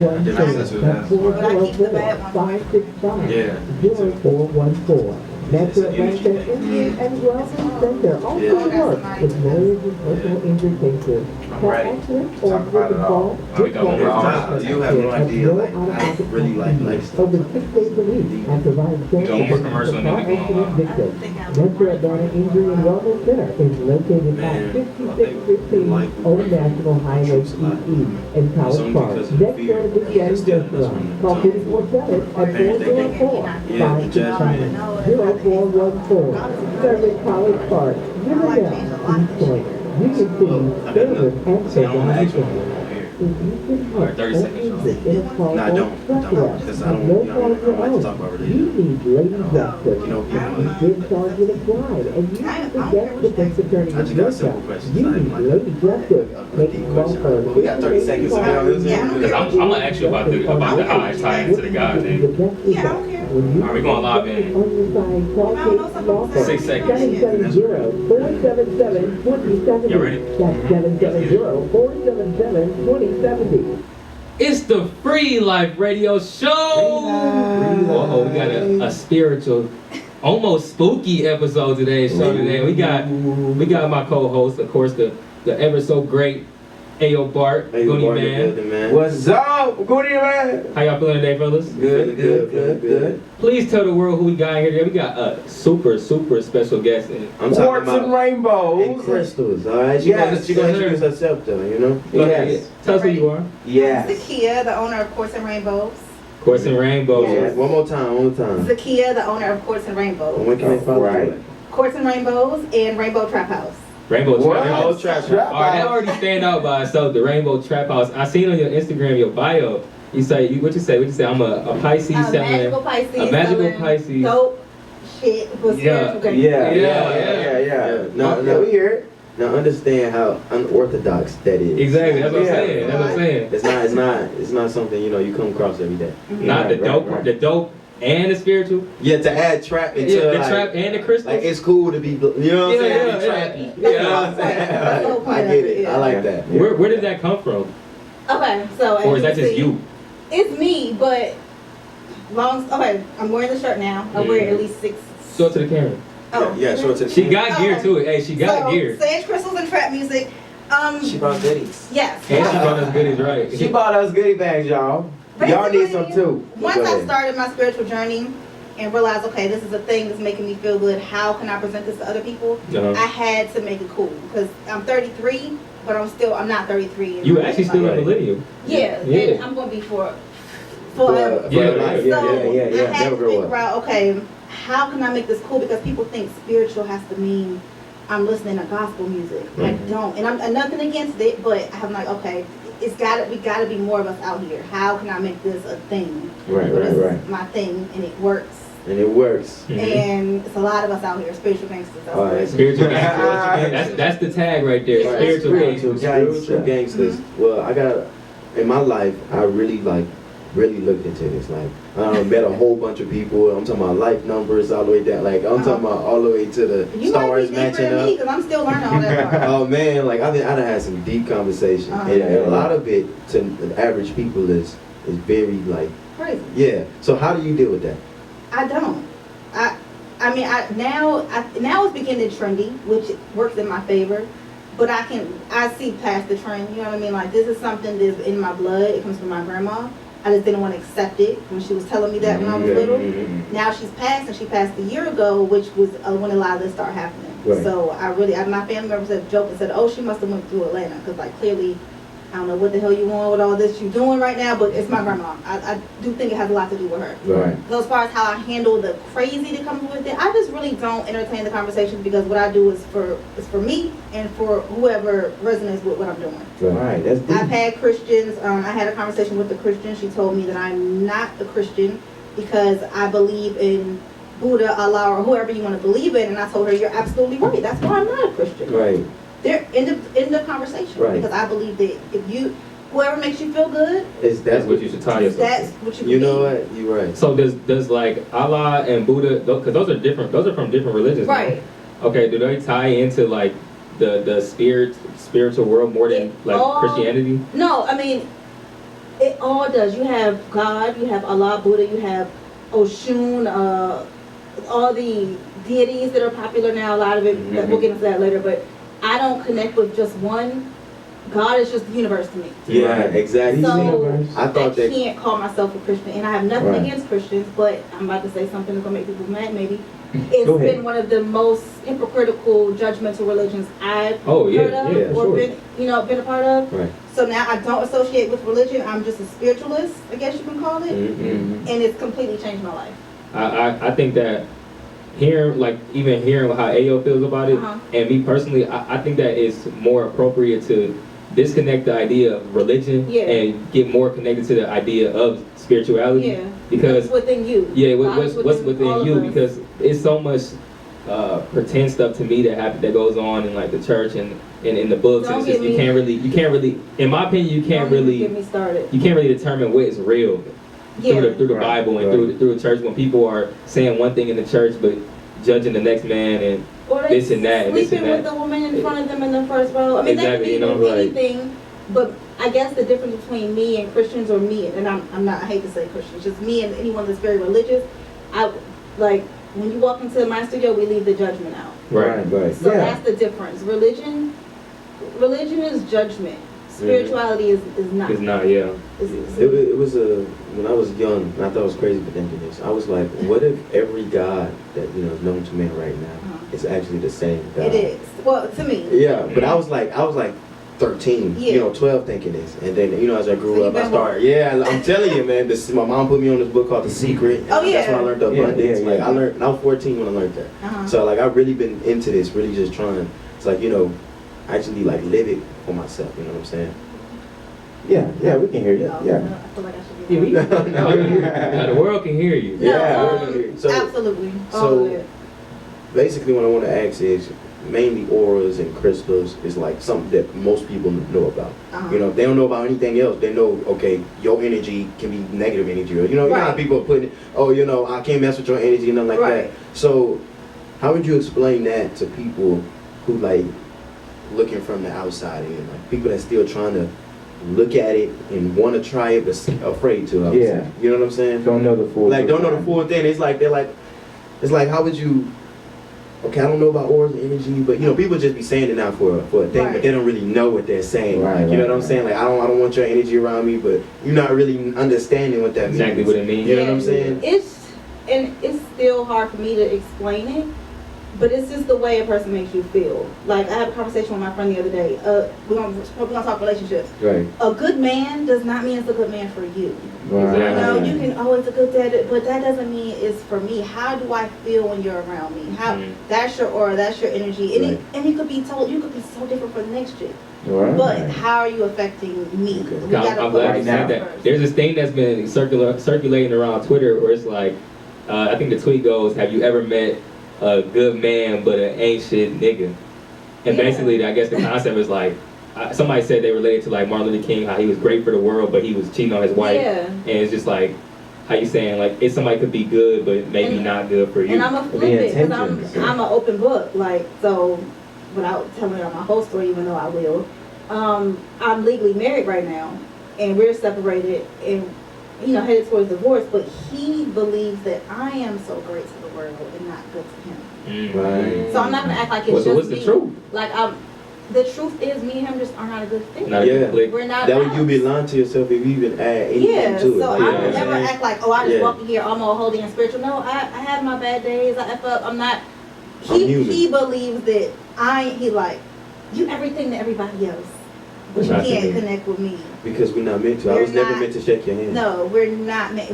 didn't listen to that. But I keep the bad ones. 565 Yeah. 0414. That's your bank Indian and Welcome Center. Also work with marriage and personal injury cases. For accident or written fall, You have no idea, like, I really like over 6 days a week and provide care Don't for work commercial and car then we go accident online. victims. Metro Atlanta Injury and Wellness Center is located at 5615 Old National Highway EE in College Park. Next door to the Daddy's Restaurant. Call 54-7 at 404-567-0414. Serving College Park. Unadel, East Point. You can see service and survival. If you can help 30 seconds, or in a call No, I don't. Because I don't, no you know, fault of I your like to own, talk about you religion. need Lady Justice. You know, people, You've been charged with a crime, and you need the guest defense attorney I to just got look simple at. questions. You I need ain't like Lady Justice. Make deep a call question. for But we got 30 seconds to go. Because I'm gonna ask you about the how it's tied into the God thing. Yeah, I don't care. Are we going live in? On your side, call If I don't know Kate something, Law Firm. 6 seconds. 770-477-2070. You ready? That's 770-477-2070. It's the Free Life Radio Show. Oh, we got a spiritual, almost spooky episode today. We got my co-host, of course, the ever so great Ayo Bart, Goonie Man. What's up, Goody man? How y'all feeling today, fellas? Good. Please tell the world who we got here today. We got a super special guest. I'm Quartz and rainbows. And crystals, all right? She Yes. gonna introduce herself, though, you know? Go ahead. Yes. Tell us who you are. Yes. Zakia, the owner of Quartz and Rainbows. Quartz and Rainbows. Yes. One more time. Zakia, the owner of Quartz and Rainbows. When can they follow Right. you? Quartz and Rainbows and Rainbow Traphouse. Rainbow What? Trap House. Trap Alright, that House. already stand out by itself. The Rainbow Trap House. I seen on your Instagram, your bio. You say what you say? I'm a Pisces A selling. magical Pisces. A magical selling Pisces. Dope shit for spiritual gain. Yeah. Now, We hear it. Now understand how unorthodox that is. Exactly. That's what I'm Yeah. saying. That's what I'm saying. It's not something, you know, you come across every day. Not the Right, dope, right. the dope and the spiritual. Yeah, to add trap into Yeah, the like, trap and the crystals. like it's cool to be, you know what I'm saying? Yeah, Be yeah. trappy. Yeah. You know what I'm saying? That's the whole point I of get it, it. yeah. I like that. Where did that come from? Okay, so as Or is that can just see, you? It's me, but I'm wearing the shirt now. I wear at least 6. Show it to the camera. Yeah, show it to the She got gear too. Hey, she got gear. Sage crystals and trap music. She brought goodies. Yes. And she brought us goodies, right? She bought us goodie bags, y'all. Y'all need some too. Once Go I ahead. started my spiritual journey and realized, okay, this is a thing that's making me feel good. How can I present this to other people? Uh-huh. I had to make it cool because I'm 33, but I'm not 33. You actually still in Right. millennium. Yeah, Yeah. and I'm gonna be forever. Yeah, So yeah. I had Never to grow figure up. out, okay, how can I make this cool? Because people think spiritual has to mean I'm listening to gospel music. I don't, and I'm nothing against it, but I'm like, okay, we gotta be more of us out here. How can I make this a thing? Right. This is my thing, and it works. And it works. And it's a lot of us out here, spiritual gangsters out All here. right. Spiritual gangsters. That's the tag right there. Yeah. Spiritual gangsters. Spiritual gangsters. Well, I got in my life. I really looked into this. Like, I met a whole bunch of people. I'm talking about life numbers all the way down. Like, I'm talking about all the way to the You stars might be deeper matching than me up. because I'm still learning all that part. Oh man, like I done had some deep conversation, and a lot of it to the average people is very like Crazy. yeah. So how do you deal with that? I don't. Now it's beginning trendy, which works in my favor. But I see past the trend. You know what I mean? Like, this is something that's in my blood. It comes from my grandma. I just didn't want to accept it when she was telling me that when I was little. Now she's passed, and she passed a year ago, which was when a lot of this started happening. Right. So my family members have joked and said, "Oh, she must have went through Atlanta," because like clearly, I don't know what the hell you want with all this you doing right now, but it's my grandma. I do think it has a lot to do with her. Right. So as far as how I handle the crazy that comes with it, I just really don't entertain the conversations because what I do is for me and for whoever resonates with what I'm doing. Right. That's deep. I've had Christians. I had a conversation with a Christian. She told me that I'm not a Christian because I believe in Buddha, Allah, or whoever you want to believe in. And I told her, you're absolutely right. That's why I'm not a Christian. Right. They're in the conversation. Right. Because I believe that whoever makes you feel good, That's what you should tie yourself that's to. what you You know believe. what? You're right. So does like Allah and Buddha, because those are different. Those are from different religions. Right. Okay. Do they tie into like the spiritual world more than like Christianity? No, I mean, It all does. You have God, you have Allah, Buddha, you have Oshun, all the deities that are popular now. A lot of it, we'll get into that later. But I don't connect with just one. God is just the universe to me. Yeah, exactly. So I thought that. can't call myself a Christian, and I have nothing against Christians. But I'm about to say something that's gonna make people mad. Maybe it's been one of the most hypocritical, judgmental religions I've heard of or been a part of. Right. So now I don't associate with religion. I'm just a spiritualist, I guess you can call it, and it's completely changed my life. I think that even hearing how Ayo feels about it, and me personally, I think that it's more appropriate to disconnect the idea of religion and get more connected to the idea of spirituality. Yeah. Because what's within you. Yeah, what's within you, because it's so much pretend stuff to me that goes on in like the church and in the books. And it's just, you can't really, in my opinion, you can't really determine what is real through the Bible and through the church, when people are saying one thing in the church but judging the next man and this and that and this and that. Sleeping with the woman in front of them in the first row. I mean, that could be anything. But I guess the difference between me and Christians, or me, and I hate to say Christians, just me and anyone that's very religious, when you walk into my studio, we leave the judgment out. Right. So that's the difference. Religion is judgment. Spirituality is not. It's not, yeah. It was when I was young, and I thought it was crazy for thinking this. I was like, what if every God that is known to man right now is actually the same God? It is. Well, to me. Yeah, but I was like 13, 12 thinking this, and then as I grew up, I started. Yeah, I'm telling you, man. My mom put me on this book called The Secret. And that's when I learned the abundance. I learned. I was 14 when I learned that. So I've really been into this, really just trying. It's actually live it for myself. You know what I'm saying? Yeah, we can hear you. Yeah. I feel like I should be. The world can hear you. So, absolutely. So basically, what I want to ask is, mainly auras and crystals is something that most people know about. If they don't know about anything else, they know, okay, your energy can be negative energy, or you know how people are putting, I can't mess with your energy and nothing like that. So how would you explain that to people who looking from the outside in, people that's still trying to look at it and want to try it but afraid to? You know what I'm saying? Don't know the full. Don't know the full thing. It's like how would you? Okay, I don't know about auras and energy, but people just be saying it now for a thing, but they don't really know what they're saying. You know what I'm saying? I don't want your energy around me, but you're not really understanding what that means. Exactly what it means. You know what I'm saying? It's still hard for me to explain it, but it's just the way a person makes you feel. I had a conversation with my friend the other day. We're gonna talk relationships. Right. A good man does not mean it's a good man for you. Right. You can, it's a good dad, but that doesn't mean it's for me. How do I feel when you're around me? That's your aura, that's your energy, and you could be so different for the next chick. But how are you affecting me? I'm glad you said that. There's this thing that's been circulating around Twitter where it's I think the tweet goes, "Have you ever met a good man but an ancient nigga?" And basically, I guess the concept is somebody said they related to Martin Luther King, how he was great for the world, but he was cheating on his wife. And it's just how you saying if somebody could be good, but maybe not good for you. And I'm a flip it, because I'm an open book. So without telling you my whole story, even though I will, I'm legally married right now, and we're separated, and headed towards divorce. But he believes that I am so great to the world and not good to him. Right. So I'm not gonna act like it's just what's the me. truth? The truth is, me and him just are not a good fit. We're not. That way you be lying to yourself if you even add anything to it. So I would never act like, I just walk in here, I'm all holy and spiritual. No, I have my bad days. I F up. I'm not. He believes that you everything to everybody else, but you can't connect with me. Because we're not meant to. I was never meant to shake your hand. No, we're not meant.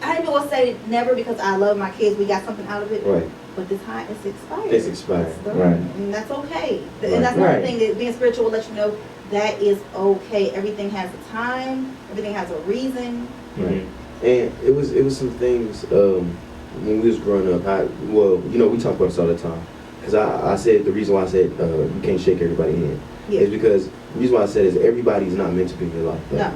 I even will say never, because I love my kids. We got something out of it. Right. But the time is expired. It's expired. And that's okay. And that's another thing, that being spiritual will let you know that is okay. Everything has a time. Everything has a reason. Right. And it was some things when we was growing up. We talk about this all the time. Because I said the reason why I said you can't shake everybody's hand is because the reason why I said is everybody's not meant to be in your life. No.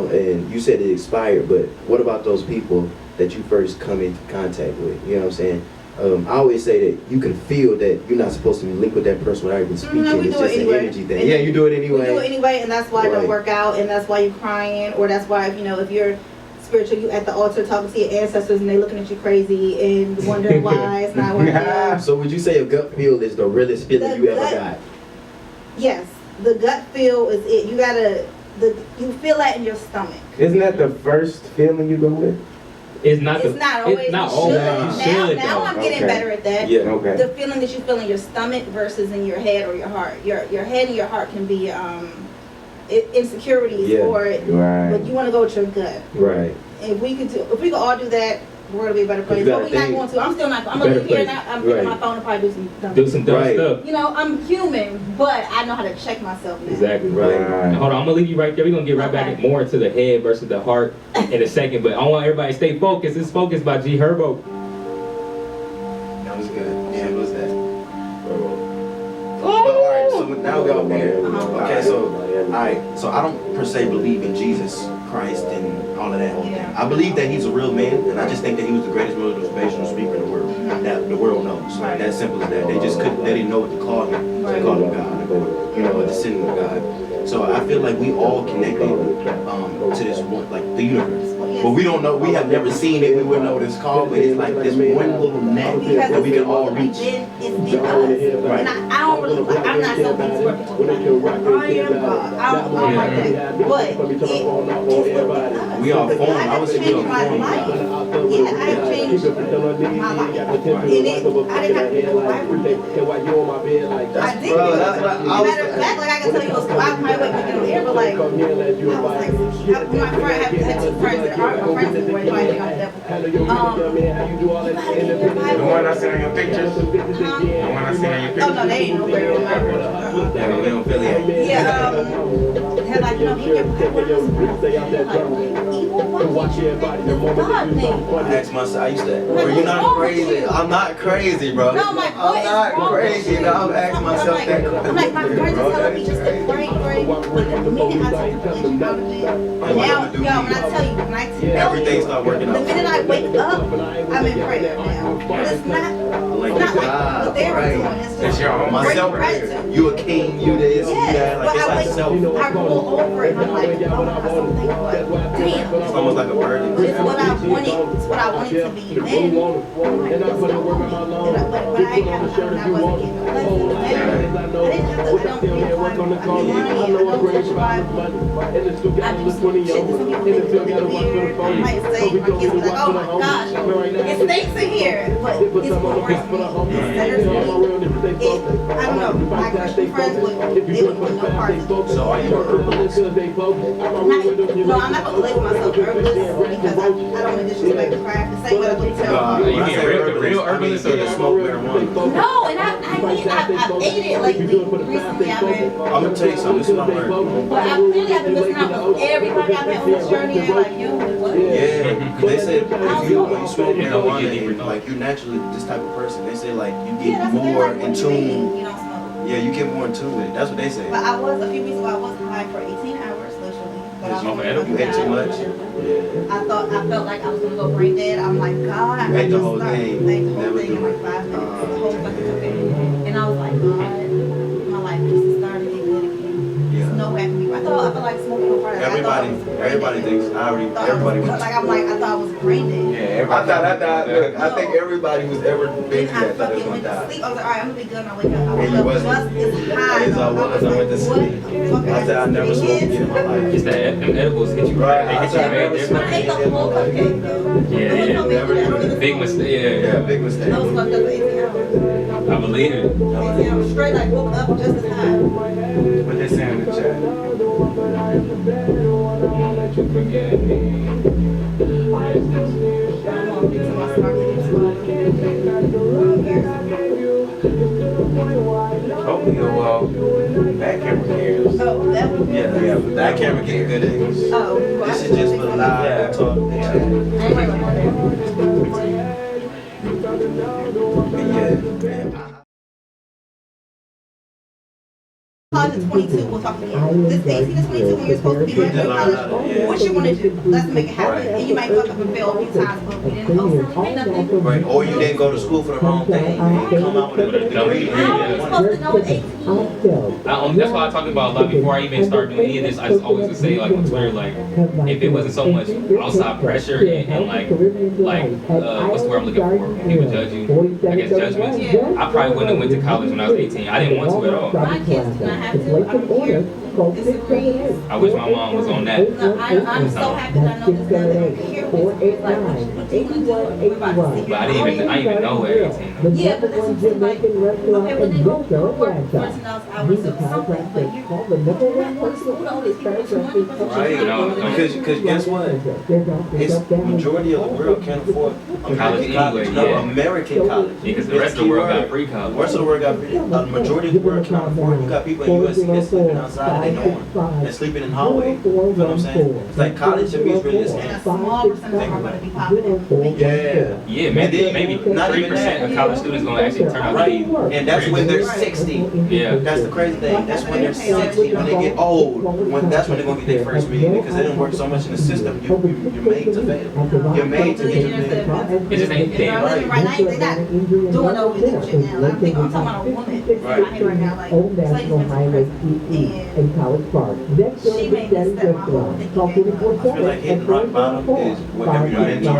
And you said it expired, but what about those people that you first come into contact with? You know what I'm saying? I always say that you can feel that you're not supposed to link with that person without even speaking. No, we It's do it just an anyway. energy thing. Yeah, you do it anyway. We do it anyway, and that's why it don't Right. work out, and that's why you're crying, or that's why, you know, if you're spiritual, you at the altar talking to your ancestors and they looking at you crazy and wondering why it's not working out. So would you say a gut feel is the realest feeling The you ever gut- got? Yes, the gut feel is it. You gotta, you feel that in your stomach. Isn't that the first feeling you go with? It's not It's not always. It's not you always. should. You Now, should, now though. I'm getting Okay. better at that. Yeah. Okay. The feeling that you feel in your stomach versus in your head or your heart. Your head and your heart can be insecurities, Yeah. or Right. but you want to go with your gut. Right. If we could all do that, the world would be a better place. gotta But we're not think. going to. I'm still not. I'm gonna Better leave here place. now. I'm picking Right. my phone and probably do some dumb. Do some dumb Right. stuff. You know, I'm human, but I know how to check myself now. Exactly. Right. Now, hold on, I'm gonna leave you right there. We're gonna get right back Okay. more into the head versus the heart in a second, but I want everybody to stay focused. This is Focused by G Herbo. That was good. Yeah, it was that. But alright, so now we all here. Okay, so alright, so I don't per se believe in Jesus Christ and all of that whole thing. Yeah. I believe that he's a real man, and I just think that he was the greatest motivational speaker in the world. That the world knows. Like, that simple as that. They just couldn't. They didn't know what to call him. So they called him God, or a descendant of God. So I feel like we all connected to this one, like the universe. But we don't know. We have never seen it. We wouldn't know what it's called. But it's like this one little net Because that we can all reach. it's in us. Right. And I don't really like, I'm not so into where people like, I am God. I don't like that. But it's within us. We are formed. I would say we are changed my formed. life. Yeah, I have changed my life. And I didn't have to do it. I did. Bro, that's what I was- Matter of fact, like I can tell you, I probably wouldn't get on the air, but like, I was like, my friend had two friends that are my friends that were inviting on the devil. The one I seen on your pictures? The one I seen on your pictures? Oh no, they ain't nowhere in my Yeah, we don't feel it. Yeah, had like, you know, he kept like, evil, why can't you make this God thing? I asked myself, I used to, bro, you're not crazy. I'm not crazy, bro. No, I'm like, what is not wrong crazy. with you? No, I'm asking myself that question. I'm like, my friends Bro, are telling that me is just to crazy. pray, but the minute I take the religion out of it, now, yo, when I tell you, when I tell Everything you, start working the out. minute I wake up, I'm in prayer now. But it's not Like what God, they're right. doing. It's It's your own Myself, gratitude. you a king, you this, you that. Yes, Like, but it's like self. I roll over it and I'm like, oh my God, something like, damn. It's almost like a burden. It's what I wanted. It's what I wanted to be then. But I wasn't getting no blessings. I didn't have to. I don't need to find money. I don't touch the Bible. I do some shit that some people think is really weird. I might say my kids be like, oh my gosh, it stinks in here, but it's what works for me. It centers me. I don't know. My Christian friends they would put no part in it. So are you a herbalist? No, I'm not gonna label myself herbalist because I don't want to disrespect the craft. The same way I would tell. You mean the real herbalist or the smoke marijuana? No, and I've ate it lately. Recently, I've been. I'm gonna tell you something. This is what I learned. But I clearly have been listening out with everybody I've met on this journey and like, yo, what? Yeah, they said if you when you smoke marijuana and like you're naturally this type of person, they say like you Yeah, get that's what they're more like, what in do you mean tune. you don't smoke? Yeah, you get more in tune with it. That's what they say. But I was, a few weeks ago, I was high for 18 hours, literally. But I smoke was edible? You ate too much. Yeah. I felt like I was gonna go brain dead. I'm like, God, I You ate the just whole started. thing. Ate the whole Never thing in do like 5 minutes. it. The whole fucking cocaine. And I was like, God, my life just started to get good again. Yeah. There's no way I can be. I felt like smoking on Friday. Everybody thinks. Everybody was. Like I'm like, I thought I was brain dead. Yeah, I think everybody who's ever been Then through I that thought they fucking was went gonna to die. sleep. I was like, all right, I'm gonna be good when I wake up. I And woke you up wasn't. just as high. As I was, I went to sleep. I said I never smoked again in my life. It's that them edibles hit you Right, right. They I hit you said I right never But I ate there. the whole cupcake though. Yeah, There was no yeah. making it. I don't even Big smoke. mistake. Yeah, Yeah, big mistake. I was fucked up for 18 hours. I believe it. 18 hours straight, like woke up just as high. What they say in the chat? Hopefully back camera cares. Oh, that one? Yeah, that camera get good English. Oh, This is just for live talk. I ain't worried about that. Yeah. college at 22, we'll talk again. This 18 to 22, when you're supposed to be graduating college, what you want to do? Let's make it happen. And you might fuck up and fail a few times, but we didn't ultimately pay nothing. Right, or you didn't go to school for the wrong thing. You didn't come out with a degree. How are you supposed to know at 18? That's why I talked about a lot before I even started doing any of this. I just always would say like on Twitter, like if it wasn't so much outside pressure and like what's the word I'm looking for? People judge you. I guess judgments. I probably wouldn't have went to college when I was 18. I didn't want to at all. My kids do not have to. I don't care. Disagree. I wish my mom was on that. No, I'm so happy that I know this girl that don't care what you like. What you want to do? We're about to see. But I didn't even know at 18. Yeah, but this is just like, okay, when they go work $14 hours or something, but you're going to school, all these people with your money, but Right, because guess what? It's majority of the world can't afford American college. No, American college. Because the rest of the world got free college. The rest of the world got free. The majority of the world cannot afford it. You got people in USC that's sleeping outside of their dorm and sleeping in the hallway. You know what I'm saying? It's like college to me is really and a small percentage are going to be popping. Yeah. Yeah, maybe not even 3% of college students gonna actually turn out to Right, be. and that's when they're 60. Yeah. That's the crazy thing. That's when they're 60. When they get old, that's when they're gonna get their first million because they didn't work so much in the system. You're made to fail. You're made to get a million. It just ain't They're there. living right now, they're not doing no leadership now. I'm talking about a woman that's in my head right now, like, Old slaves National been Highway taken. PE in College Park. Next door She to made me Daddy's step my whole Restaurant. thing Call together. 24/7 I feel like hitting rock bottom is whatever you're in. Yeah.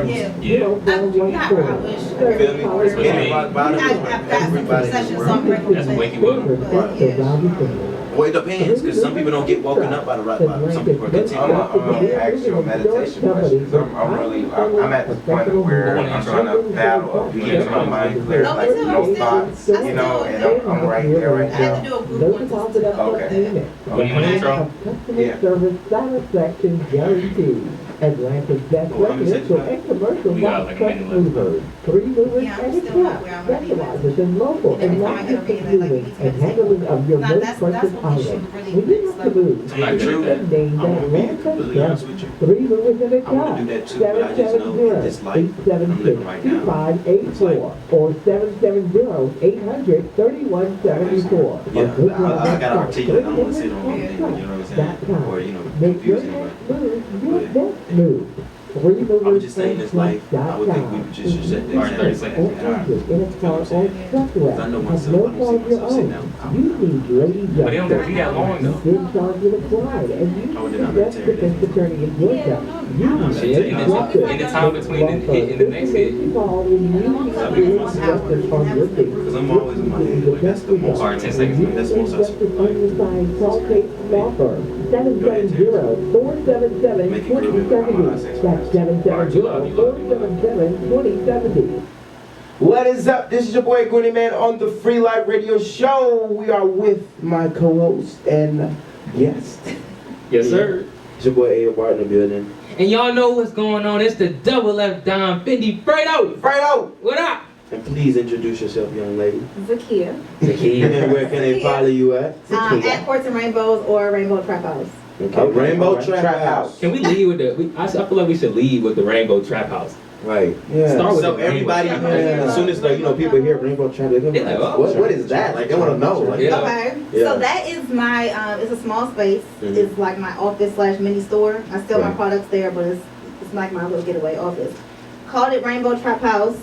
I wish. Feel me? Hitting rock bottom is when everybody in the world. That's what wake you up. Well, it depends, because some people don't get woken up by the rock bottom. Some people are I'm continuing. gonna ask you a meditation question, because I'm at the point of where I'm trying to battle of getting my mind clear, like no thoughts, you know, and I'm right there right I had to now. do a group one to Okay. When you want to intro? Customer Yeah. service satisfaction guaranteed. Atlanta's best Oh, let me set you residential up. and commercial We got box like a truck minute left. movers. 3 movers Yeah, I'm and a still not truck. where I'm ready. Specializes in local And and every time I get a non-distance read, like, moving we and need to handling of your Now, most that's precious what we should items. really When you have to move, I'm not good at that. name I'm that gonna be Atlanta completely honest truck. with you. 3 movers and a I wanna truck. do that too, but I just know in this life I'm living right now, 770-2584 or 770-800-3174. Yeah, I gotta articulate. I don't want to sit on one thing, you know what I'm saying? Or, you know, Make your confuse anybody. next move your best move. I was just saying this life, I would think we just should set the All right, 30 example. seconds. In a car or truck Because I know myself, I don't see myself sitting down. You need ladies But they don't gotta be that long though. Big charge with a bride, and you I would need not the best meditate. defense attorney in Georgia. You need Shit, in the time between the hit and the next hit. Call when you need justice on your feet. Because I'm always in my head, like, that's the most. All right, 10 seconds. That's the most I Justice on your side, call Kate Law Firm, 770-477-2070. That's 770-477-2070. What is up? This is your boy Goody Man on the Freelife Radio Show. We are with my co-host and guest. Yes, sir. It's your boy A. Barton in the building. And y'all know what's going on. It's the Double F Don Fendi Fredo. Fredo! What up? And please introduce yourself, young lady. Zakia. And where can they follow you at? At Quartz and Rainbows or Rainbow Traphouse. Okay, Rainbow Trap House. Can we lead with I feel like we should lead with the Rainbow Trap House. Right. Yeah. Start with So the everybody, Rainbow. As soon as people hear Rainbow Trap, they're gonna be They're like, like, oh, what is that? Like, they want to know. Like, Yeah. Okay, Yeah. so that is my, it's a small space. Mhm. It's like my office / mini store. I sell my Right. products there, but it's like my little getaway office. Called it Rainbow Trap House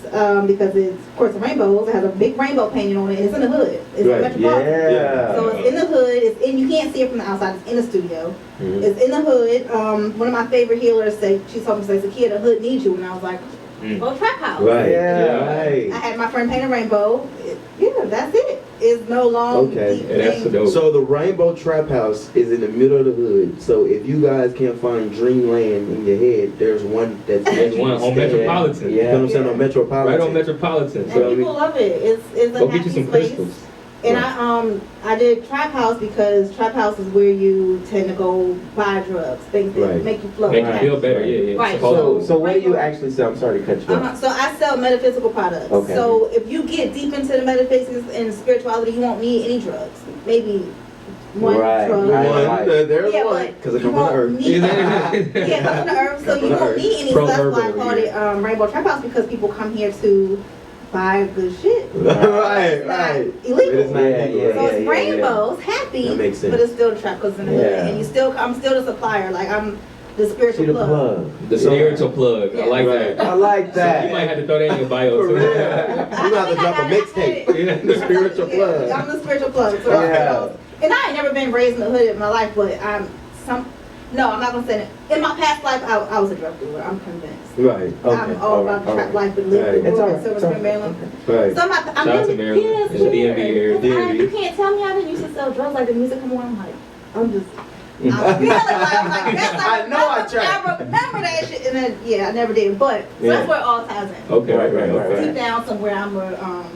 because it's, of course, rainbows. It has a big rainbow painting on it. And it's in the hood. It's Right. metropolitan. Yeah. So it's in the hood. It's in. You can't see it from the outside. It's in the studio. Mhm. It's in the hood. One of my favorite healers said, she told me, "Zakia, the hood needs you," and I was like, "Well, Trap House." Right. Yeah. Right. I had my friend paint a rainbow. Yeah, that's it. It's no long. Okay. deep Yeah, that's thing. dope. So the Rainbow Trap House is in the middle of the hood. So if you guys can't find Dreamland in your head, there's one that's There's one on Metropolitan. You know what I'm saying? On Metropolitan. Right on Metropolitan. And So people love it. It's a go get you happy some place. crystals. And I did Trap House because Trap House is where you tend to go buy drugs, things that Right. make you float. Make you feel better. Yeah, yeah. Right. Supposedly. So what do you actually sell? I'm sorry to cut you off. So I sell metaphysical products. Okay. So if you get deep into the metaphysics and spirituality, you won't need any drugs. Maybe one Right. drug. One. There's Yeah, one. but Because it you comes from the won't earth. need yeah, come from the earth. So you From the won't earth. need any. So that's why I called it Rainbow Trap House because people come here to buy good shit. Right. Illegal. It's not illegal. So it's rainbows, happy, That makes sense. but it's still trap because in the hood. And I'm still the supplier. Like I'm the spiritual plug. The spiritual plug. I like that. I like that. So you might have to throw that in your bio too. You have to drop a mixtape. The spiritual plug. I'm the spiritual plug. So and I ain't never been raised in the hood in my life, but I'm not gonna say it. In my past life, I was a drug dealer. I'm convinced. Right. I'm all about the trap life and live the world in Silver Spring, Maryland. Right. So I'm Shout out to Maryland. Yeah, It's the DMV area. You can't tell me I didn't used to sell drugs like the music come on. I'm just. I'm feeling like I know I tried. I remember that shit, and then I never did. But so that's where it all ties in. Okay, right. Deep down somewhere, I'm a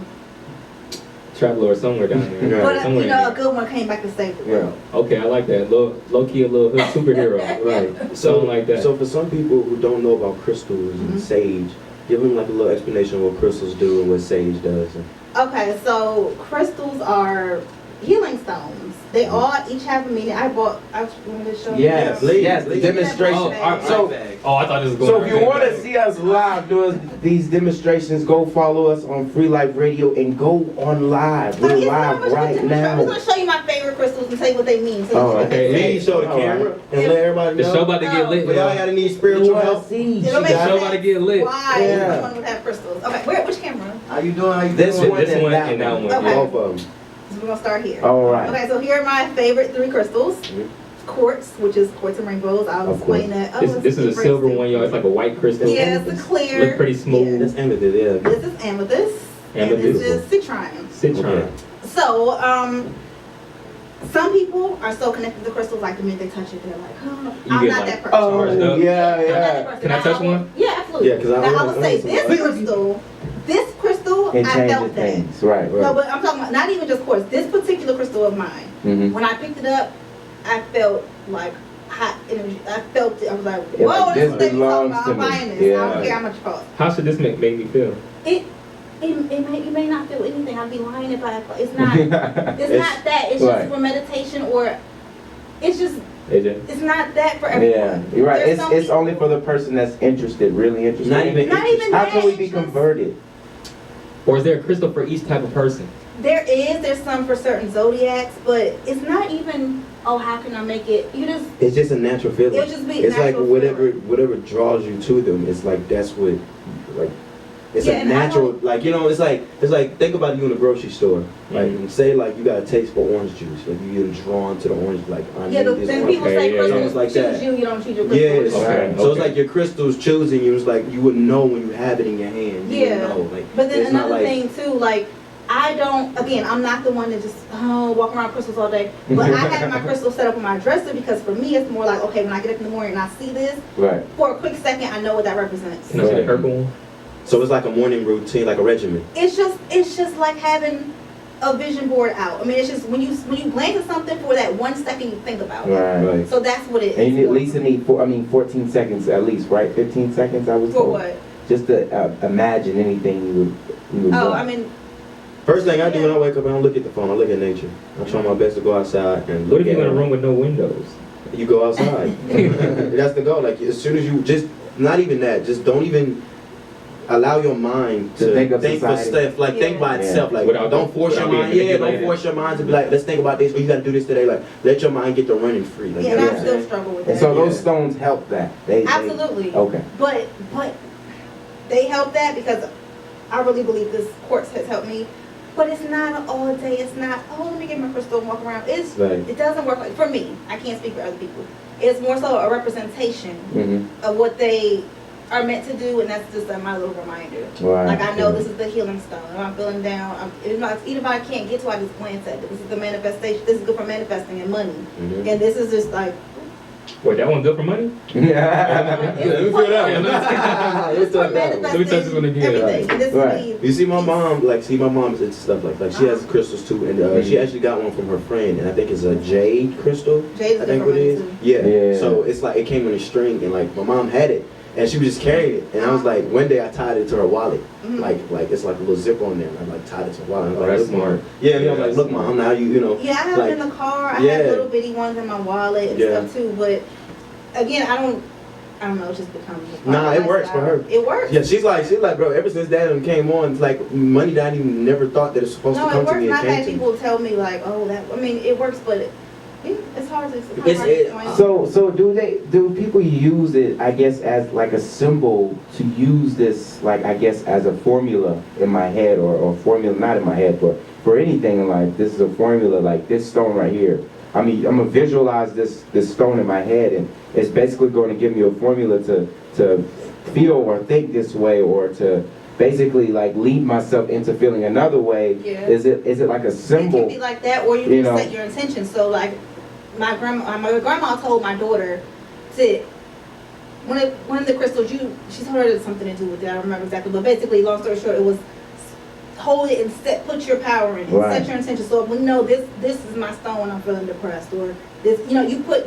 Trap lord somewhere down there. but Somewhere a good one came back to save the world. Okay, I like that. Low key, a little hood superhero. Right. Something like that. So for some people who don't know about crystals and sage, give them like a little explanation of what crystals do and what sage does. Okay, so crystals are healing stones. They all each have a meaning. I want to show you. Yes, the demonstration. I thought this was going So if you want to see us live doing these demonstrations, go follow us on Freelife Radio and go on live. We're live right now. I'm just going to show you my favorite crystals and tell you what they mean. Oh, okay. Please show the camera and let everybody The know. show about to get lit. But y'all gotta need spiritual help. The show about to get lit. Why someone would have crystals? Okay, which camera? How you doing? This one This and one that and that one. one. Okay. Both of them. So we're going to start here. All right. Okay, so here are my favorite 3 crystals. Quartz, which is quartz and rainbows. I'll explain that. This is a silver one, y'all. It's like a white crystal. Yeah, it's a clear. Look pretty smooth. That's amethyst, yeah. This is amethyst. And this is citrine. Citron. So, some people are so connected to crystals, like the minute they touch it, they're like, oh, I'm get not like that person. charged up. I'm not that person. Can I touch one? Yeah, absolutely. Yeah, 'cause I now, I want- would say I want this crystal, It I changes felt that. things, right? No, but I'm talking about not even just quartz. This particular crystal of mine, Mm-hmm. when I picked it up, I felt like hot energy. I felt it. I was like, Yeah, whoa, like, this is what this they be talking belongs about. to I'm me. buying this. I Yeah. don't care how much it costs. How should this make me feel? You may not feel anything. I'd be lying if it's not. It's not that. It's right. just for meditation or it's just. AJ? It's not that for everyone. Yeah, you're right. There's some It's people- only for the person that's interested, really interested. Not even How can we be it's just- converted? Or is there a crystal for each type of person? There's some for certain zodiacs, but it's not even. Oh, how can I make it? It's just a natural feeling. It'll just be It's like natural whatever draws you to them. It's like that's what like. It's Yeah, a and I natural, don't- like, you know, it's like think about you in a grocery store. Like, say, like, you got a taste for orange juice. Like, you get drawn to the orange, like, I Yeah, need this then orange. people say yeah, crystals it's like choose that. you. You don't choose your Yes. crystals. Okay. So it's like your crystal's choosing you. It's like you wouldn't know when you have it in your hand. You Yeah. wouldn't know. Like, But then it's not another like, thing too, like I don't. Again, I'm not the one that just walk around crystals all day. But I have my crystals set up on my dresser because for me, it's more like okay, when I get up in the morning and I see this, Right. for a quick second, I know what that represents. Can I see the purple one? so it's like a morning routine, like a regimen. It's just like having a vision board out. I mean, it's just when you glance at something for that 1 second, you think about it. Right. So that's what it is. And you at for. least need 14 seconds at least, right? 15 seconds, I was For told. what? Just to imagine anything you would Oh, want. I mean, First thing I do when I wake up, I don't look at the phone. I look at nature. I try my best to go outside and What look if you're at in a it. room with no windows? You go outside. That's the goal. Like as soon as you just not even that, just don't even allow your mind to To think of for society. stuff. Like think by Yeah. itself. Like Without don't force your being mind. Yeah, don't manipulated. force your mind to be like, let's think about this. Or you got to do this today. Like let your mind get to running free. Like, yeah, you know and what I I'm still saying? struggle with And that. so those Yeah. stones help that. They Absolutely. Okay. But they help that because I really believe this quartz has helped me. But it's not all day. It's not, oh, let me get my crystal and walk around. Right. It doesn't work like, for me, I can't speak for other people. It's more so a representation Mm-hmm. of what they are meant to do, and that's just my little reminder. Right. Like I know this is the healing stone. If I'm feeling down, even if I can't get to it, I just glance at it. This is the manifestation. This is good for manifesting and money. Mhm. And this is just like, Wait, that one good for money? Yeah. Let me feel that one. it's for Let me touch this one again. everything. And this Right. is You see my mom, my mom's into stuff like she has crystals too, and she actually got one from her friend, and I think it's a jade crystal. Jade is I good think for what it money is. too. Yeah. Yeah. So it's like it came in a string, and like my mom had it, and she was just carrying it, and I was like, one day I tied it to her wallet, Mhm. like it's like a little zip on there, and I like tied it to her wallet. I was Oh, like, that's look, Mom. smart. Yeah, and I was Yeah, like, that's look, Mom, now you know. Yeah, I have like, them in the car. I yeah. have little bitty ones in my wallet and Yeah. stuff too. But again, I don't. I don't know, it just becomes. Nah, it works for her. It works. Yeah, she's like, bro, ever since that came on, it's like money that I even never thought that it's supposed to come to me. No, it works. And I've had came to people tell me like, oh, that. I mean, it works, but it's hard to explain. So do people use it, I guess, as like a symbol to use this, like, I guess, as a formula in my head, or formula, not in my head, but for anything in life, this is a formula, like this stone right here. I mean, I'm gonna visualize this stone in my head, and it's basically going to give me a formula to feel or think this way, or to basically like lead myself into feeling another way. Yeah. Is it like a symbol? It can be like that, or you can set your intentions. So like my grandma told my daughter to one of the crystals, she told her it had something to do with it. I don't remember exactly, but basically, long story short, it was hold it and put your power in it, set your intention. So we know this is my stone when I'm feeling depressed, or this, you put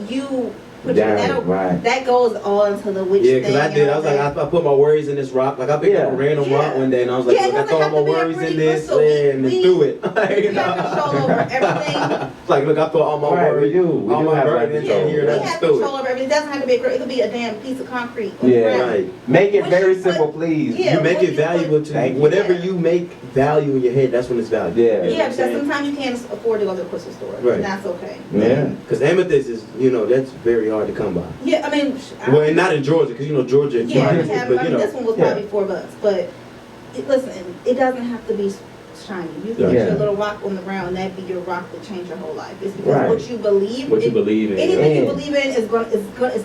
that goes all into the witch thing. Yeah, because I did. I was like, I put my worries in this rock. Like I picked up a random rock one day, and I was like, look, I throw all my worries in this, and then threw it. We have control over everything. Like, look, I throw all my worries, all my burdens in here, and I we just have threw control it. over everything. It doesn't have to be it could be a damn piece of concrete. Right. Make it very simple, please. You make it valuable to you. Whatever you make value in your head, that's when it's valuable. Yeah, because sometimes you can't afford to go to the crystal store, and that's okay. Yeah. Because amethyst is, that's very hard to come by. Yeah, I mean, well, and not in Georgia, because Georgia. Yeah, this one was probably $4, but listen, it doesn't have to be shiny. You can put your little rock on the ground, and that be your rock to change your whole life. It's because what you believe. What you believe in. Anything you believe in is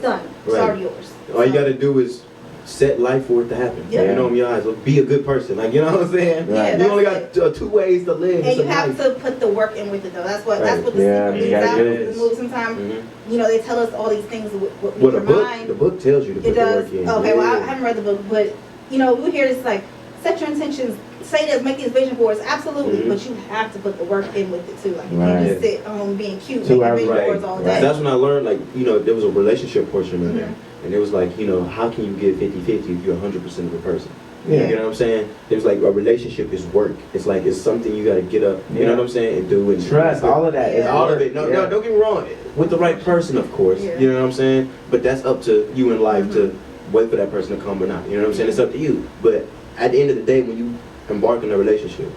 done. It's already yours. All you got to do is set life for it to happen. In your eyes. Be a good person. Like, you know what I'm saying? Yeah, you only got 2 ways to live. And you have to put the work in with it, though. That's what the secret leaves out in the movie. Sometimes, they tell us all these things with your mind. The book tells you to put the work in. Okay, well, I haven't read the book, but, we hear this, like, set your intentions, say this, make these vision boards, absolutely, but you have to put the work in with it, too. Like, you can't just sit home being cute, making vision boards all day. That's when I learned, like, there was a relationship portion in there. And it was like, how can you give 50-50 if you're 100% of the person? You know what I'm saying? It was like a relationship is work. It's like it's something you got to get up, you know what I'm saying, and do. And trust, all of that. It's all of it. No, don't get me wrong. With the right person, of course. You know what I'm saying? But that's up to you in life to wait for that person to come or not. You know what I'm saying? It's up to you. But at the end of the day, when you embark on a relationship,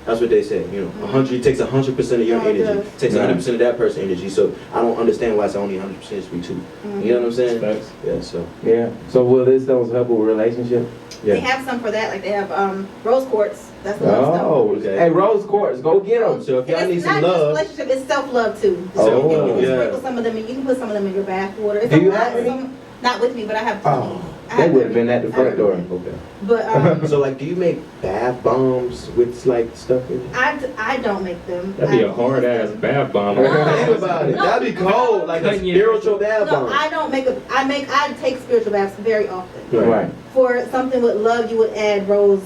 that's what they say. 100 it takes 100% of your energy. It takes 100% of that person's energy. So I don't understand why it's only 100% should be 2. You know what I'm saying? Yeah. So will this help with relationship? Yeah. They have some for that. Like they have rose quartz. That's the love stone. Okay. Hey, rose quartz, go get them. So if y'all need some love, it's not just relationship. It's self-love too. So you can sprinkle some of them. You can put some of them in your bath water. Do you have any? Not with me, but I have. They would have been at the front door. Okay. But so like, do you make bath bombs with like stuff in it? I don't make them. That'd be a hard ass bath bomb. Think about it. That'd be cold, like a spiritual bath bomb. No, I don't make I take spiritual baths very often. Right. For something with love, you would add rose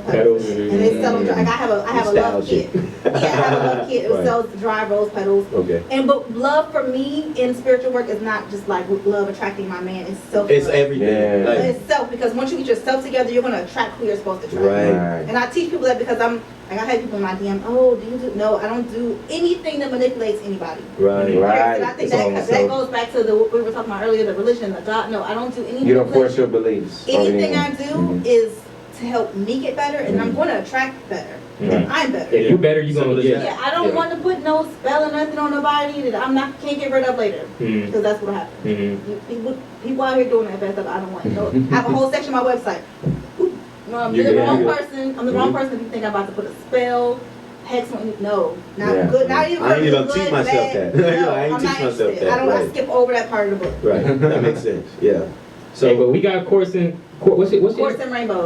petals, and they sell them. Like I have a love kit. Yeah, I have a love kit. It sells dry rose petals. Okay. But love for me in spiritual work is not just like love attracting my man. It's self. It's everything. Yeah. Like, it's self, because once you get yourself together, you're gonna attract who you're supposed to attract. Right. And I teach people that because I had people in my DM. Oh, do you do? No, I don't do anything that manipulates anybody. Right. And I think that goes back to what we were talking about earlier, the religion, the God. No, I don't do anything. You don't force your beliefs. Anything I do is to help me get better, and I'm going to attract better. I'm better. If you better, you're going to get. Yeah, I don't want to put no spell or nothing on nobody that can't get rid of later, because that's what happens. People out here doing that bad stuff. I don't want. No, I have a whole section on my website. I'm the wrong person. I'm the wrong person if you think I'm about to put a spell. Hex on you. No, not good. Not even. I ain't even teach myself that. No, I ain't teach myself that. I skip over that part of the book. Right. That makes sense. Yeah. So, but we got Quartz and Rainbows.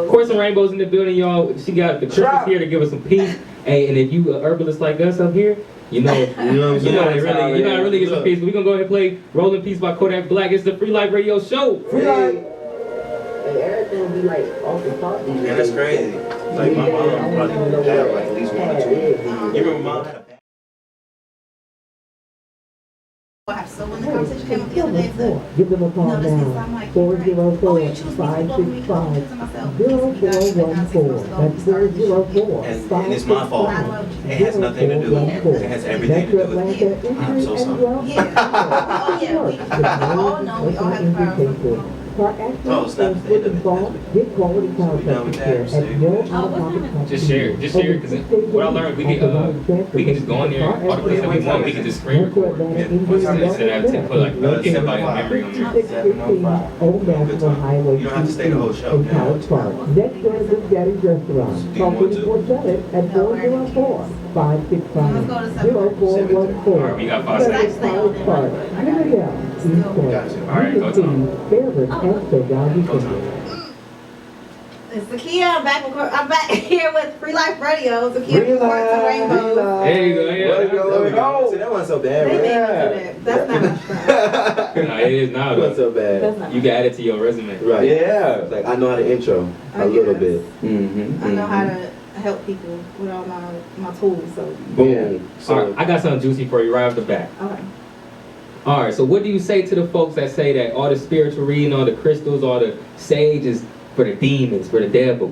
Quartz and Rainbows in the building, y'all. She got the crystals here to give us some peace. Hey, and if you herbalist like us up here, you know really get some peace. We're gonna go ahead and play "Rolling Peace" by Kodak Black. It's the Freelife Radio Show. Freelife. Hey, everything will be like off the top. And that's crazy. Like my mom probably have like at least 1 or 2. You remember mom had a So when the conversation came up the other day, give them a call now. 404-565-0414. That's 404. and it's my fault. It has nothing to do. It has everything to do with me. I'm so sorry. we all know we all have the power. car accident Oh, it's not or the slip end of and it. fall, get quality car we done with taken care that. at no out-of-pocket cost. Just share it, because what I learned, we can just go in there, all the places that we want, we can just screen record. What's this, instead of having to put like, get somebody on memory on there. 6615 Old National Highway You don't have to stay the whole show. in College Park. Next door to Big Daddy's Restaurant. Call 24/7 at 404-565-0414. Alright, we got 5 seconds. College Park, Riverdale, East Point. Alright, go Tom. Favorite and so Valley Center. It's Zakia. I'm back here with Free Life Radio. Zakia from Quartz and Rainbow. There you go, yeah. There we go. See, that wasn't so bad, They right? made me do that. That's not much fun. No, it is now That wasn't though. so bad. That's not You can add it to your resume. Right. Yeah. Like, I know how to intro a little Yes. bit. Mm-hmm. I know how to help people with all my tools. So Boom. So, Alright, I got something juicy for you right off the bat. okay. Alright, so what do you say to the folks that say that all the spiritual reading, all the crystals, all the sage is for the demons, for the devil?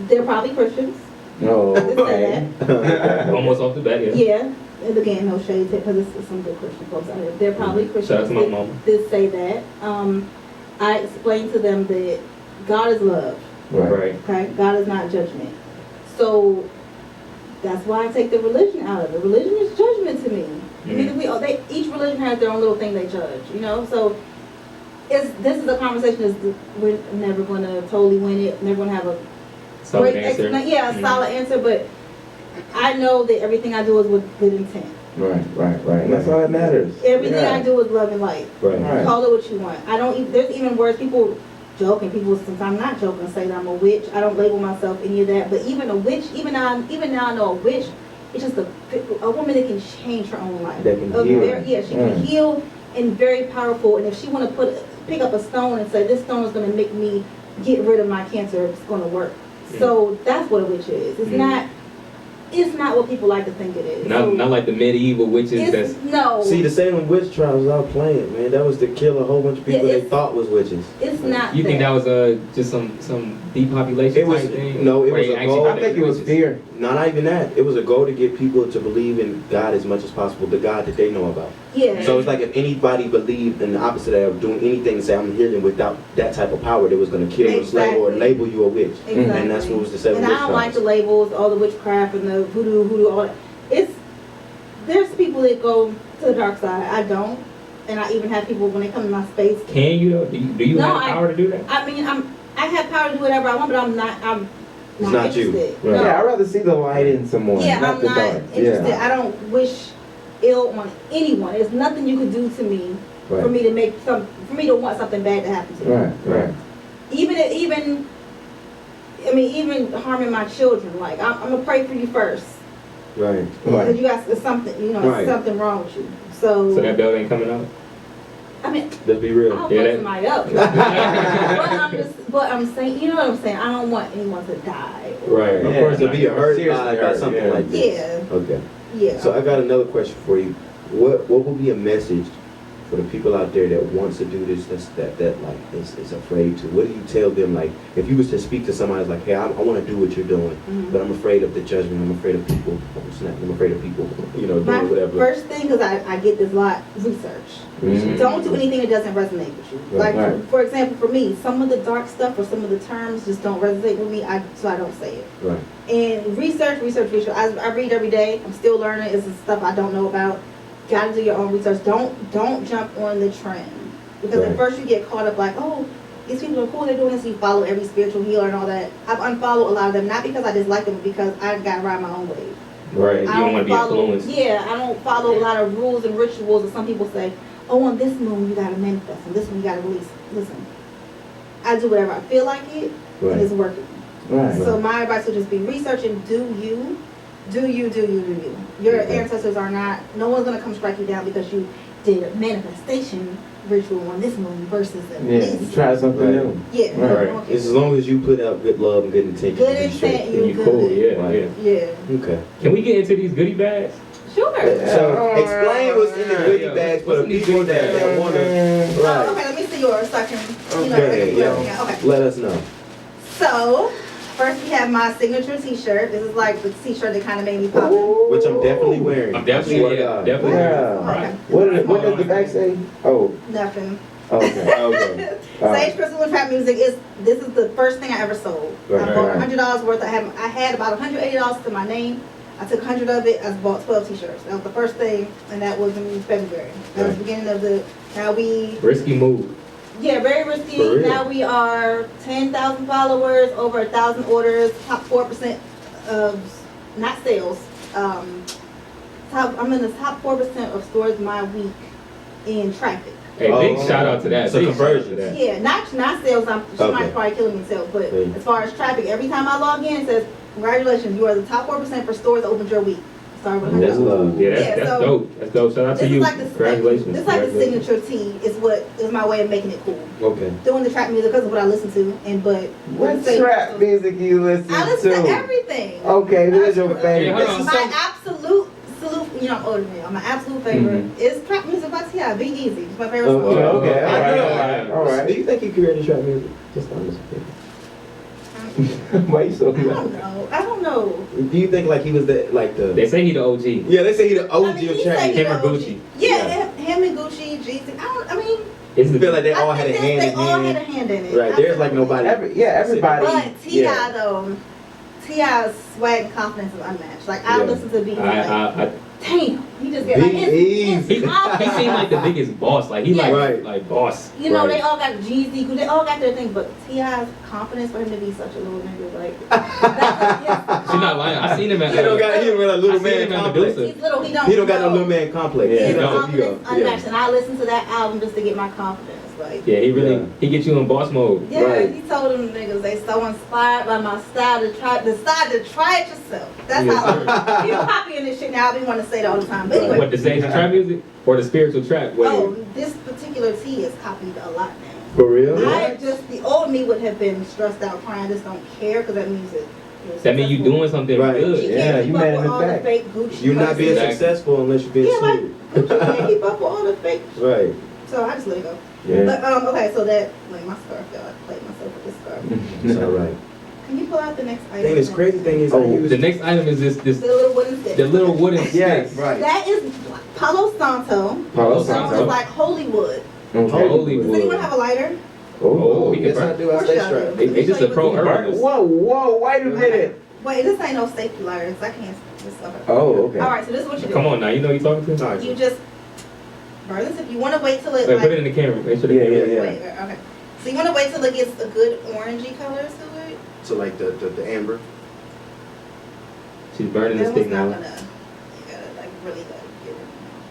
They're probably Christians. Oh, They say okay. Almost off the bat, that. yeah. Yeah. And again, no shade because it's some good Christian folks out here. They're probably Christians. Shout out to my mama. That say that. I explained to them that God is love. Right. Okay, God is not judgment. So that's why I take the religion out of it. Religion is judgment to me. I mean, each religion has their own little thing they judge, you know. So this is a conversation. We're never going to totally win it. Never going to have a Solid great answer. a solid answer. But I know that everything I do is with good intent. Right. And that's all that matters. Everything Yeah. I do is love and light. Right. Call it what you want. I don't. There's even worse. People joke, and people sometimes not joking say that I'm a witch. I don't label myself any of that. But even a witch, even now I know a witch. It's just a woman that can change her own life. That can heal. She can heal and very powerful. And if she want to pick up a stone and say this stone is going to make me get rid of my cancer, it's going to work. So that's what a witch is. It's not. It's not what people like to think it is. Not like the medieval witches that's no. see, the Salem witch trials was all playing, man. That was to kill a whole bunch of people they thought was witches. It's not. you think that was just some depopulation It was type thing? no, it Or was they a actually goal. thought I think they it was witches? fear. No, not even that. It was a goal to get people to believe in God as much as possible, the God that they know about. Yeah. So it's like if anybody believed in the opposite of doing anything, say I'm healing without that type of power, they was going to kill you, slay, or label you a witch. Exactly. And that's what was the Salem And witch I don't like the trials. labels, all the witchcraft and the voodoo, all that. There's people that go to the dark side. I don't. And I even have people when they come to my space. Can you though? Do you No, have the power to do that? I mean, I have power to do whatever I want, but I'm not It's not you. interested. Right. No. Yeah, I'd rather see the light in someone, Yeah, not I'm the not dark. interested. Yeah. I don't wish ill on anyone. There's nothing you could do to me for Right. me to for me to want something bad to happen to me. Right. Even harming my children. Like I'm gonna pray for you first. Right. Because you got something, Right. something wrong with you. So So that belt ain't coming out? I mean, Let's be real. I'll Yeah, fuck that- somebody up. But I'm saying, you know what I'm saying? I don't want anyone to die. Right. Yeah. Of course To not. be hurt Seriously by hurt, something yeah. like this. Yeah. Okay. Yeah. So I got another question for you. What would be a message for the people out there that wants to do this, that like is afraid to? What do you tell them? Like, if you was to speak to somebody like, hey, I want to do what you're doing, but I'm afraid of the judgment. I'm afraid of people. I'm afraid of people. Doing My whatever. first thing, because I get this a lot, research. Mhm. Don't do anything that doesn't resonate with you. Right. Like, Right. for example, for me, some of the dark stuff or some of the terms just don't resonate with me, so I don't say it. Right. And research. I read every day. I'm still learning. It's stuff I don't know about. Got to do your own research. Don't jump on the trend. Because Right. at first you get caught up like, oh, these people are cool, they're doing this. You follow every spiritual healer and all that. I've unfollowed a lot of them, not because I dislike them, but because I got to ride my own wave. Right. You I don't want to be influenced. Yeah, I don't follow a lot of rules and rituals that some people say, oh, on this moon you gotta manifest, and this one you gotta release. Listen, I do whatever I feel like it, Right. and it's working. Right. So my advice would just be research and do you. Your Okay. ancestors are not, no one's gonna come strike you down because you did a manifestation ritual on this moon versus Yeah, this. try something Right. new. Yeah, Right. no one It's can. as long as you put out good love and good intention. Good you're straight. intent, you You good. cool, yeah, Right. yeah. Yeah, Okay. Can we get into these goodie bags? sure. So explain what's in the goodie Yeah, bags for what's the in these people goodie that bags? want to. Oh, Right. okay, let me see yours so I can, Okay. Yeah. Okay. Let us know. So, first we have my signature t-shirt. This is like the t-shirt that kind of made me pop. Which I'm definitely wearing. I'm definitely, I swear to yeah, God. definitely. Yeah. Right. What does the back say? Oh, Nothing. Okay. Okay. Sage crystal and trap music this is the first thing I ever sold. Right, I bought right. $100 worth. I had about $180 to my name. I took 100 of it. I bought 12 t-shirts. That was the first thing, and that was in February. That was the beginning of the. Now we. Risky move. Yeah, very For risky. real? Now we are 10,000 followers, over 1,000 orders, top 4% of not sales. I'm in the top 4% of stores my week in traffic. Hey, big shout out to that. So Big conversion. shout out to that. Yeah, not sales. She Okay. might probably killing me sales, but Yeah. as far as traffic, every time I log in, it says, "Congratulations, you are the top 4% for stores that opened your week." Sorry, but That's love. Yeah, Yeah, that's so- dope. That's dope. Shout out to This you. is like the Congratulations. This is like the Congratulations. signature T is my way of making it cool. Okay. Doing the trap music because of what I listen to, but What say- trap music you listen I listen to to? everything. Okay, who's your Yeah, hold favorite? on. My absolute, you know, I'm older than you. My absolute favorite Mm-hmm. is trap music by T.I. Be Easy. It's my favorite Okay. song. Okay, I alright, know. alright. Do you think he created trap music? Just honest. Why you so I don't know. I don't know. Do you think like he was the like the? They say he the OG. Yeah, they say he the I OG mean, of he trap say he music. Him or the OG. Gucci? Yeah, him and Gucci, Jeezy. I mean, It's I the feel like they all I had a think hand they in all had a hand. hand in it. Right, there's like nobody. Everybody. But T.I. yeah. though, T.I.'s swag and confidence is unmatched. Like I Yeah. listen to Biggie, like, I damn, he just get like Big his Easy. he seemed like the biggest boss. Like he Yeah. like boss. You know, Right. they all got Jeezy, they all got their thing, but T.I.'s confidence for him to be such a little nigga, like that's She's not lying. I seen him at. He don't got him with a I little seen man him at complex. Medusa. he's little, he He don't got no little man complex. Yeah, His He don't. confidence Yeah. unmatched, and I listened to that album just to get my confidence. Like, Yeah, he really Yeah. he get you in boss mode. yeah, Right. he told them niggas they so inspired by my style to decide to try it yourself. That's Yes, how people copying this shit now. I be want to say it all the time. But anyway, What the sage trap music or the spiritual trap? Wait, oh, this particular T is copied a lot now. For real? I just the old me would have been stressed out, crying. I just don't care because that music. that mean you doing something Right. You good. Yeah, can't you keep mad up in with all the fact. fake Gucci. You're not being prices. Exactly. successful unless you're being Yeah, like sued. Gucci can't keep up with all the fake. Right. So I just let it go. Yeah. But okay, so that like my scarf, y'all. I played myself with this scarf. It's all right. Can you pull out the next item? Thing is crazy thing is I Oh, use The next item is this The little wooden stick. the little wooden stick. Yes. right. That is Palo Santo. Palo That one Santo. is like Holywood. Okay. Holy Does anyone have a lighter? Oh, we can Yes, I burn. do. I Of stay course y'all strapped. do. They just a pro herbalist. Whoa, wait a minute. Wait, this ain't no safety lighter. 'Cause I can't. This okay. Oh, okay. All right, so this is what you do. Come on now, you know who you talking to? All right. You just burn this if you want to wait till it Wait, like. put it in the camera. Make sure the Yeah, camera. yeah. Wait, okay. So you want to wait till it gets a good orangey color to it. So like the amber. She's burning the That stick one's not now. gonna. You gotta like really gotta get it.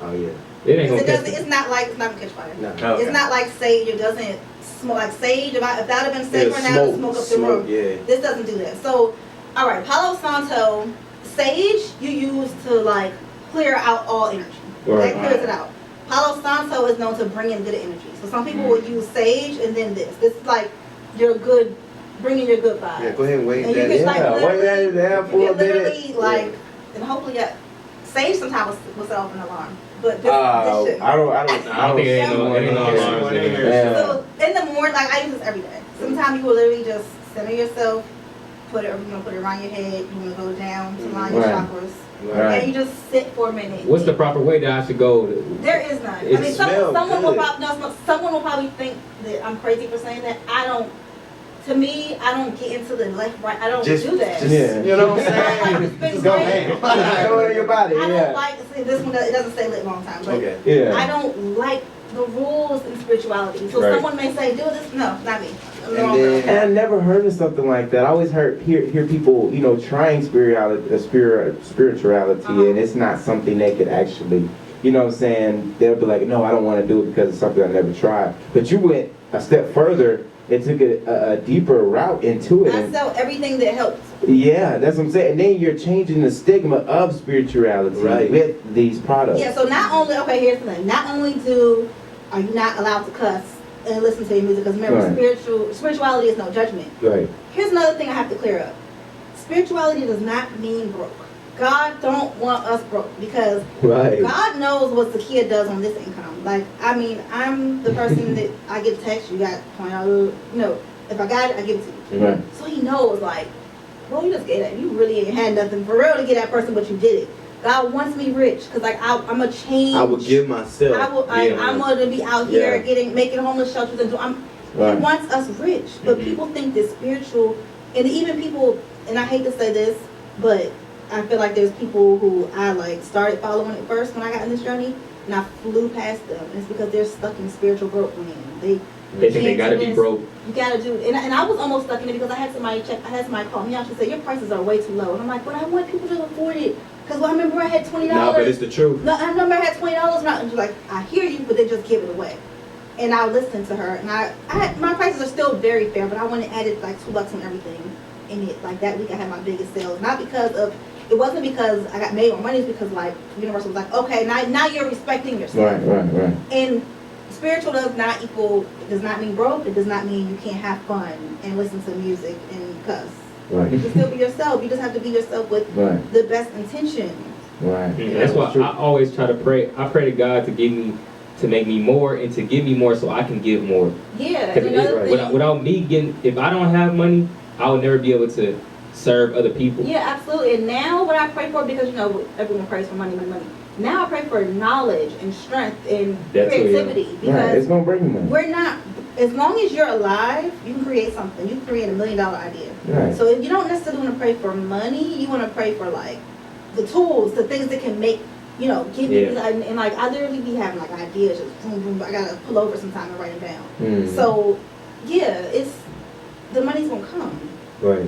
Oh yeah. It ain't Because gonna it catch doesn't. it. It's not like it's not gonna catch fire. No. Okay. It's not like sage. It doesn't smoke like sage. If that would have been sage It'll right now, it would smoke up the room. Yeah. This doesn't do that. So, all right, Palo Santo, sage you use to like clear out all energy. Right. That clears it out. Palo Santo is known to bring in good energy. So some people will use sage and then this. This is like your good, bringing your good vibes. Yeah. Go ahead and wave And you that. can in. like Yeah, wait literally, that there you for a can literally minute. like, and hopefully get sage sometimes will set off an alarm. But this shit. I don't I don't think it ain't no alarms in here. Yeah. So in the morning, like I use this every day. Sometimes you will literally just center yourself, put it around your head. You want to go down to line your Right. chakras, Right. and you just sit for a minute. What's the proper way that I should go? There is none. It I mean, smells someone will good. probably someone will probably think that I'm crazy for saying that. I don't. To me, I don't get into the left right. I don't Just- do that. just- Yeah. You know what I'm I don't like saying? to spin Just go grade. ham. Throw it in your body, I don't yeah. like. See, this one it doesn't say lit long time, but Okay. Yeah. I don't like the rules in spirituality. So Right. someone may say, "Do this." No, not me. I'm the And wrong then- girl. And I never heard of something like that. I always hear people, trying spirituality, and it's not something they could actually, what I'm saying? They'll be like, no, I don't want to do it because it's something I never tried. But you went a step further and took a deeper route into it. I And sell everything that helps. yeah, that's what I'm saying. And then you're changing the stigma of spirituality Right. with these products. Yeah. So not only here's the thing. Not only are you not allowed to cuss and listen to your music, because remember, Right. spirituality is no judgment. Right. Here's another thing I have to clear up. Spirituality does not mean broke. God don't want us broke because Right. God knows what Zakia does on this income. Like, I mean, I'm the person that I get text, you got $20, if I got it, I give it to you. Right. So he knows, like, well, you just gave that. You really ain't had nothing for real to get that person, but you did it. God wants me rich because like I'm a change. I would give myself. I'm gonna be out here making homeless shelters and He wants us rich, but people think that spiritual, and even people, and I hate to say this, but I feel like there's people who I like started following at first when I got in this journey, and I flew past them. And it's because they're stuck in spiritual broke land. They think they gotta be broke. You gotta do it. And I was almost stuck in it because I had somebody call me out and say, your prices are way too low. And I'm like, but I want people to afford it. Because I remember I had $20. No, but it's the truth. No, I remember I had $20 and I was like, I hear you, but they just give it away. And I listened to her, and my prices are still very fair, but I went and added like $2 on everything in it. Like that week I had my biggest sales. It wasn't because I got made more money, it's because like Universal was like, okay, now you're respecting yourself. Right. And spiritual does not mean broke. It does not mean you can't have fun and listen to music and cuss. Right. You can still be yourself. You just have to be yourself with the best intentions. Right. And that's why I always try to pray. I pray to God to make me more and to give me more so I can give more. Yeah. Without me getting, if I don't have money, I would never be able to serve other people. Yeah, absolutely. And now what I pray for, because everyone prays for money. Now I pray for knowledge and strength and creativity. Because it's gonna bring you money. We're not, as long as you're alive, you can create something. You can create $1 million idea. Right. So if you don't necessarily want to pray for money, you want to pray for like the tools, the things that can make, give you, and like I literally be having like ideas, just boom, boom, I gotta pull over sometime and write them down. So the money's gonna come. Right.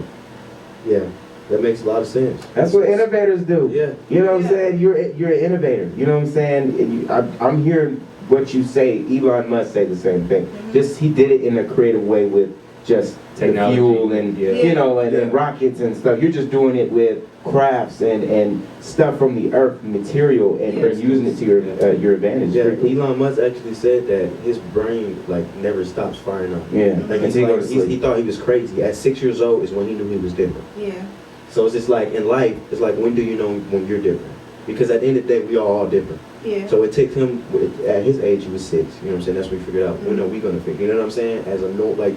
Yeah. That makes a lot of sense. That's what innovators do. Yeah. You know what I'm saying? You're an innovator. You know what I'm saying? And I'm hearing what you say. Elon Musk say the same thing. Just he did it in a creative way with just technology, fuel and and rockets and stuff. You're just doing it with crafts and stuff from the earth, material, and you're using it to your advantage. Yeah. Elon Musk actually said that his brain like never stops firing up. Yeah. Like he thought he was crazy. At 6 years old is when he knew he was different. Yeah. So it's just like in life, it's like when do you know when you're different? Because at the end of the day, we are all different. Yeah. So it takes him, at his age, he was 6. You know what I'm saying? That's what we figured out. When are we going to figure? You know what I'm saying? As a note, like,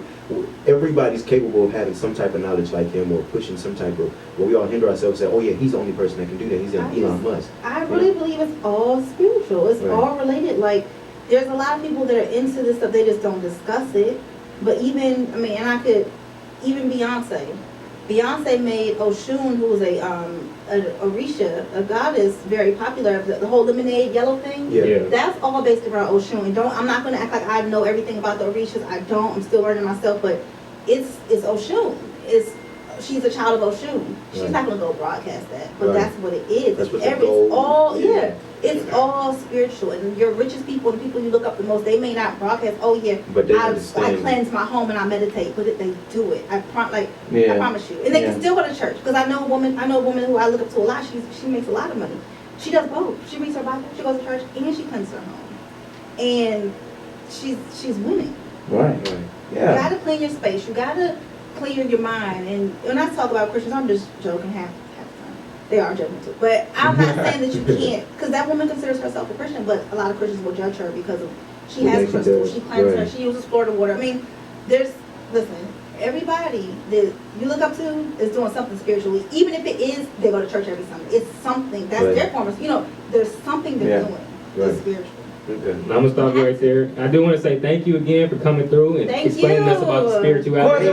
everybody's capable of having some type of knowledge like him or pushing some type of, where we all hinder ourselves and say, oh yeah, he's the only person that can do that. He's Elon Musk. I really believe it's all spiritual. It's all related. Like, there's a lot of people that are into this stuff, they just don't discuss it. But even Beyonce. Beyonce made Oshun, who was a Orisha, a goddess, very popular. The whole lemonade yellow thing. Yeah. That's all based around Oshun. And I'm not going to act like I know everything about the Orishas. I don't. I'm still learning myself. But it's Oshun. She's a child of Oshun. She's not going to go broadcast that. But that's what it is. That's what It's all spiritual. And your richest people, the people you look up the most, they may not broadcast, but I cleanse my home and I meditate, but they do it. I promise you. And they can still go to church. Because I know a woman who I look up to a lot. She makes a lot of money. She does both. She reads her Bible, she goes to church, and she cleanses her home. And she's winning. Right. Yeah. You gotta clean your space. You gotta clear your mind. And when I talk about Christians, I'm just joking half the time. They are joking too. But I'm not saying that you can't, because that woman considers herself a Christian, but a lot of Christians will judge her because she has crystals, she cleanses her, she uses Florida water. I mean, everybody that you look up to is doing something spiritually. Even if it is, they go to church every Sunday. It's something. That's their form of, there's something they're doing that's spiritual. Okay. I'm gonna stop you right there. I do want to say thank you again for coming through and explaining us about the spirituality,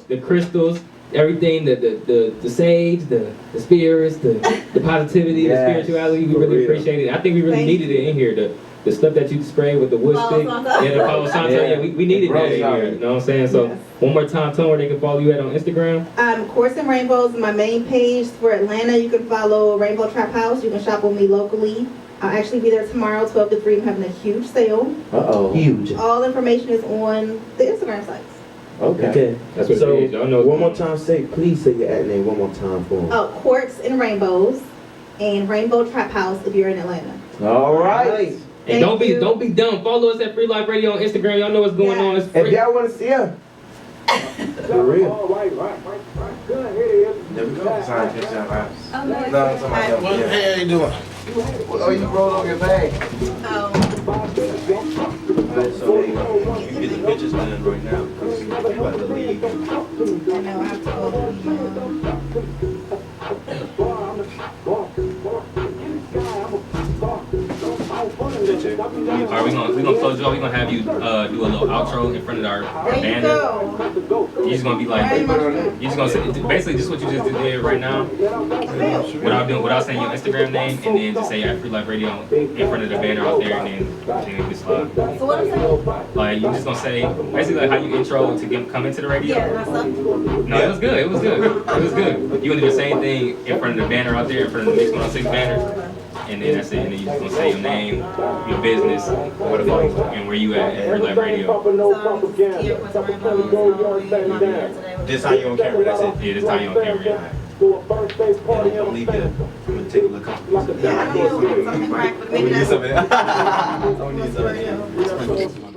the crystals, everything, the sage, the spirits, the positivity, the spirituality. We really appreciate it. I think we really needed it in here. The stuff that you sprayed with the wood stick, the Palo Santo, we needed that in here. You know what I'm saying? So one more time, tell them where they can follow you at on Instagram. Quartz and Rainbows, my main page for Atlanta. You can follow Rainbow Traphouse. You can shop with me locally. I'll actually be there tomorrow, 12 to 3. I'm having a huge sale. Huge. All information is on the Instagram sites. Okay. That's what it is. Y'all know. One more time, please say your ad name one more time for them. Quartz and Rainbows, and Rainbow Traphouse if you're in Atlanta. All right. And don't be dumb. Follow us at Freelife Radio on Instagram. Y'all know what's going on. It's free. If y'all want to see her. For real. Right. Good. Here it is. There we go. Sorry, just jump Oh, no. What the hell are you doing? Oh, you rolled on your bag. Oh. Alright, so there you go. You can get the pictures done right now because you're about to leave. I know, I have to go. Alright, we gonna close you off. We gonna have you do a little outro in front of our There you banner. go. You're just gonna be like, Very much so. you're just gonna say basically just what you just did right now, without saying your Instagram name, and then just say at Free Life Radio in front of the banner out there, and then you just So what I'm saying? like you're just gonna say basically like how you intro to come into the radio. Yeah, that's up. No, it was good. It was good. It was good. You gonna do the same thing in front of the banner out there, in front of the Mix 106 banner. And then that's it. And then you just gonna say your name, your business, and where you at Free Life Radio. This how you on camera, that's it. Yeah, this time you on camera. Yeah. I'm gonna leave you. I'm gonna take a look up. Yeah, I don't know, something cracked, but maybe that's. I'm gonna need some of that. I'm gonna need some of that.